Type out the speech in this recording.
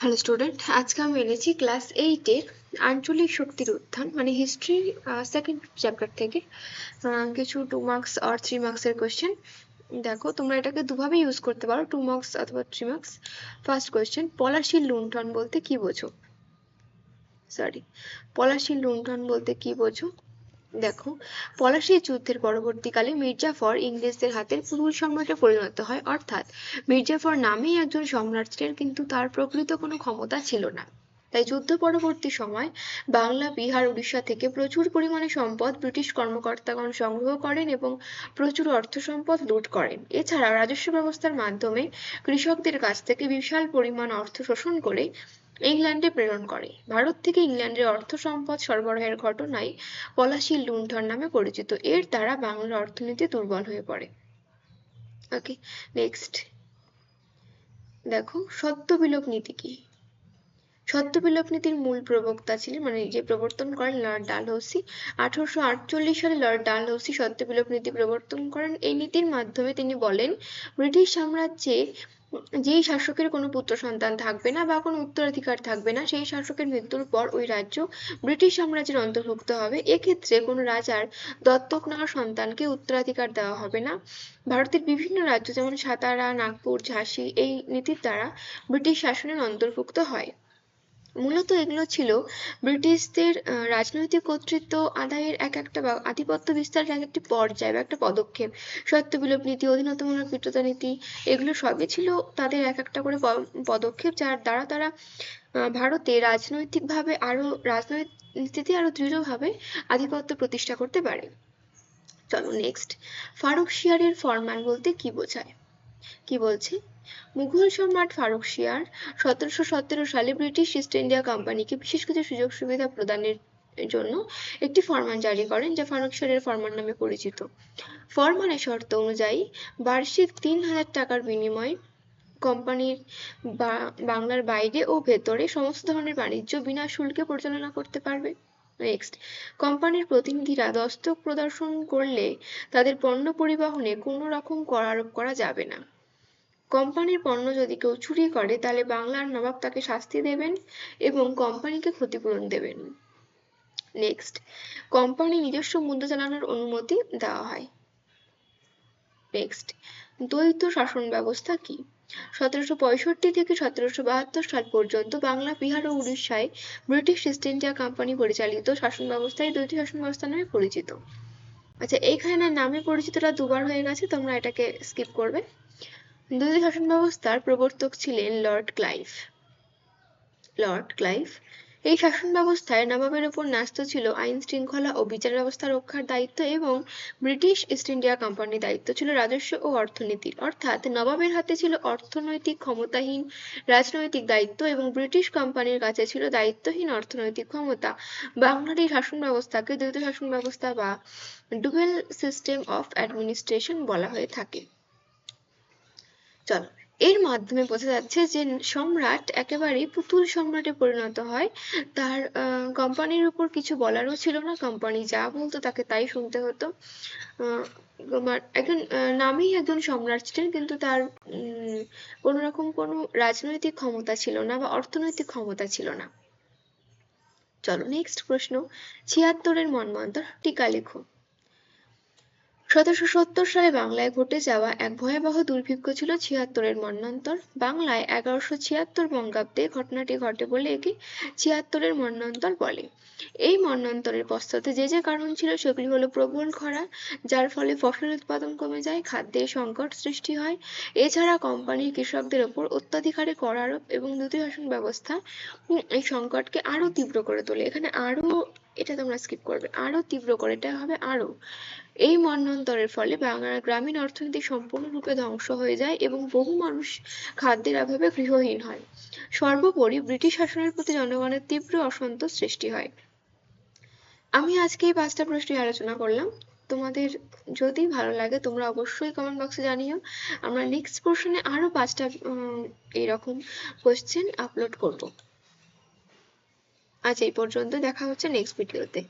Hello student, আজকে আমি এনেছি ক্লাস 8-এর আঞ্চলিক শক্তির উত্থান মানে হিস্ট্রি সেকেন্ড চ্যাপ্টার থেকে কিছু 2 মার্কস আর 3 মার্কসের কোয়েশ্চেন। দেখো, তোমরা এটাকে দুভাবে ইউজ করতে পারো, 2 মার্কস অথবা 3 মার্কস। ফার্স্ট কোয়েশ্চেন, পলাশীর লুণ্ঠন বলতে কি বোঝো? পলাশীর লুণ্ঠন বলতে কি বোঝো? দেখো, পলাশীর যুদ্ধের পরবর্তীকালে মির্জাফর ইংরেজদের হাতের পুতুল সম্রাটে পরিণত হয়। অর্থাৎ মির্জাফর নামেই একজন সম্রাট ছিলেন, কিন্তু তার প্রকৃত কোনো ক্ষমতা ছিল না। তাই যুদ্ধ পরবর্তী সময় বাংলা, বিহার, উড়িষ্যা থেকে প্রচুর পরিমাণে সম্পদ ব্রিটিশ কর্মকর্তাগণ সংগ্রহ করেন এবং প্রচুর অর্থ সম্পদ লুট করেন। এছাড়া রাজস্ব ব্যবস্থার মাধ্যমে কৃষকদের কাছ থেকে বিশাল পরিমাণ অর্থ শোষণ করে ইংল্যান্ডে প্রেরণ করে। ভারত থেকে ইংল্যান্ডের অর্থ সম্পদ সরবরাহের ঘটনাই পলাশীর লুণ্ঠন নামে পরিচিত। এর দ্বারা বাংলার অর্থনীতি দুর্বল হয়ে পড়ে। ওকে, নেক্সট দেখো, সত্যবিলোপ নীতি কি? সত্যবিলোপ নীতির মূল প্রবক্তা ছিলেন, মানে যে প্রবর্তন করেন, লর্ড ডালহৌসি। 1848 সালে লর্ড ডালহৌসি সত্যবিলোপ নীতি প্রবর্তন করেন। এই নীতির মাধ্যমে তিনি বলেন, ব্রিটিশ সাম্রাজ্যে যেই শাসকের কোনো পুত্র সন্তান থাকবে না বা কোনো উত্তরাধিকার থাকবে না, সেই শাসকের মৃত্যুর পর ওই রাজ্য ব্রিটিশ সাম্রাজ্যের অন্তর্ভুক্ত হবে। এক্ষেত্রে কোনো রাজার দত্তক নেওয়া সন্তানকে উত্তরাধিকার দেওয়া হবে না। ভারতের বিভিন্ন রাজ্য যেমন সাতারা, নাগপুর, ঝাঁসি এই নীতির দ্বারা ব্রিটিশ শাসনের অন্তর্ভুক্ত হয়। মূলত এগুলো ছিল ব্রিটিশদের রাজনৈতিক কর্তৃত্ব আদায়ের একটা বা আধিপত্য বিস্তারের একটি পর্যায় বা একটা পদক্ষেপ। সত্যবিলোপ নীতি, অধীনতামূলক মিত্রতা নীতি, এগুলো সবই ছিল তাদের একটা করে পদক্ষেপ, যার দ্বারা তারা ভারতে রাজনৈতিকভাবে রাজনীতিতে আরো দৃঢ়ভাবে আধিপত্য প্রতিষ্ঠা করতে পারে। চলো নেক্সট, ফারুকশিয়ারের ফরমান বলতে কি বোঝায়? কি বলছে? মুঘল সম্রাট ফারুকশিয়ার 1717 সালে ব্রিটিশ ইস্ট ইন্ডিয়া কোম্পানিকে বিশেষ কিছু সুযোগ সুবিধা প্রদানের জন্য একটি ফরমান জারি করেন, যা ফারুকশিয়ারের ফরমান নামে পরিচিত। ফরমানের শর্ত অনুযায়ী বার্ষিক 3000 টাকার বিনিময়ে কোম্পানির বাংলার বাইরে ও ভেতরে সমস্ত ধরনের বাণিজ্য বিনা শুল্কে পরিচালনা করতে পারবে। নেক্সট, কোম্পানির প্রতিনিধিরা দস্তক প্রদর্শন করলে তাদের পণ্য পরিবহনে কোনো রকম কর আরোপ করা যাবে না। কোম্পানির পণ্য যদি কেউ চুরি করে, তাহলে বাংলার নবাব তাকে শাস্তি দেবেন এবং কোম্পানিকে ক্ষতিপূরণ দেবেন। নেক্সট, কোম্পানি নিজস্ব মুদ্রা চালানোর অনুমতি দেওয়া হয়। নেক্সট, দ্বৈত শাসন ব্যবস্থা কি? 1765 থেকে 1772 সাল পর্যন্ত বাংলা, বিহার ও উড়িষ্যায় ব্রিটিশ ইস্ট ইন্ডিয়া কোম্পানি পরিচালিত শাসন ব্যবস্থাই দ্বৈত শাসন ব্যবস্থা নামে পরিচিত। আচ্ছা, এইখানে নামে পরিচিতটা দুবার হয়ে গেছে, তোমরা এটাকে স্কিপ করবে। দ্বৈত শাসন ব্যবস্থার প্রবর্তক ছিলেন লর্ড ক্লাইভ। এই শাসন ব্যবস্থায় নবাবের উপর ন্যস্ত ছিল আইন শৃঙ্খলা ও বিচার ব্যবস্থা রক্ষার দায়িত্ব এবং ব্রিটিশ ইস্ট ইন্ডিয়া কোম্পানির দায়িত্ব ছিল রাজস্ব ও অর্থনীতির। অর্থাৎ নবাবের হাতে ছিল অর্থনৈতিক ক্ষমতাহীন রাজনৈতিক দায়িত্ব এবং ব্রিটিশ কোম্পানির কাছে ছিল দায়িত্বহীন অর্থনৈতিক ক্ষমতা। বাংলার এই শাসন ব্যবস্থাকে দ্বৈত শাসন ব্যবস্থা বা ডুয়েল সিস্টেম অফ অ্যাডমিনিস্ট্রেশন বলা হয়ে থাকে। চলো, এর মাধ্যমে বোঝা যাচ্ছে যে সম্রাট একেবারেই পুতুল সম্রাটে পরিণত হয়। তার কোম্পানির উপর কিছু বলারও ছিল না, কোম্পানি যা বলতো তাকে তাই শুনতে হতো। একজন নামেই একজন সম্রাট ছিলেন, কিন্তু তার কোনো রকম কোনো রাজনৈতিক ক্ষমতা ছিল না বা অর্থনৈতিক ক্ষমতা ছিল না। চলো নেক্সট প্রশ্ন, 76-এর মন্বন্তর টিকা লেখো। 1770 সালে বাংলায় ঘটে যাওয়া এক ভয়াবহ দুর্ভিক্ষ ছিল 76-এর মন্বন্তর। বাংলায় 1176 বঙ্গাব্দে ঘটনাটি ঘটে বলে একে 76-এর মন্বন্তর বলে। এই মন্বন্তরের পশ্চাতে যে কারণ ছিল সেগুলি হলো প্রবল খরা, যার ফলে ফসল উৎপাদন কমে যায়, খাদ্যের সংকট সৃষ্টি হয়। এছাড়া কোম্পানির কৃষকদের ওপর অত্যাধিকারে কর আরোপ এবং দ্বৈত শাসন ব্যবস্থা এই সংকটকে আরো তীব্র করে তোলে। এখানে আরো, এটা তোমরা স্কিপ করবে, আরো তীব্র করে, এটা হবে আরো। এই মন্বন্তরের ফলে বাংলার গ্রামীণ অর্থনীতি সম্পূর্ণরূপে ধ্বংস হয়ে যায় এবং বহু মানুষ খাদ্যের অভাবে গৃহহীন হয়। সর্বোপরি ব্রিটিশ শাসনের প্রতি জনগণের তীব্র অসন্তোষ সৃষ্টি হয়। আমি আজকে এই 5টা প্রশ্নই আলোচনা করলাম। তোমাদের যদি ভালো লাগে তোমরা অবশ্যই কমেন্ট বক্সে জানিও। আমরা নেক্সট পোর্শনে আরো 5টা এইরকম কোশ্চেন আপলোড করব। আজ এই পর্যন্ত, দেখা হচ্ছে নেক্সট ভিডিওতে।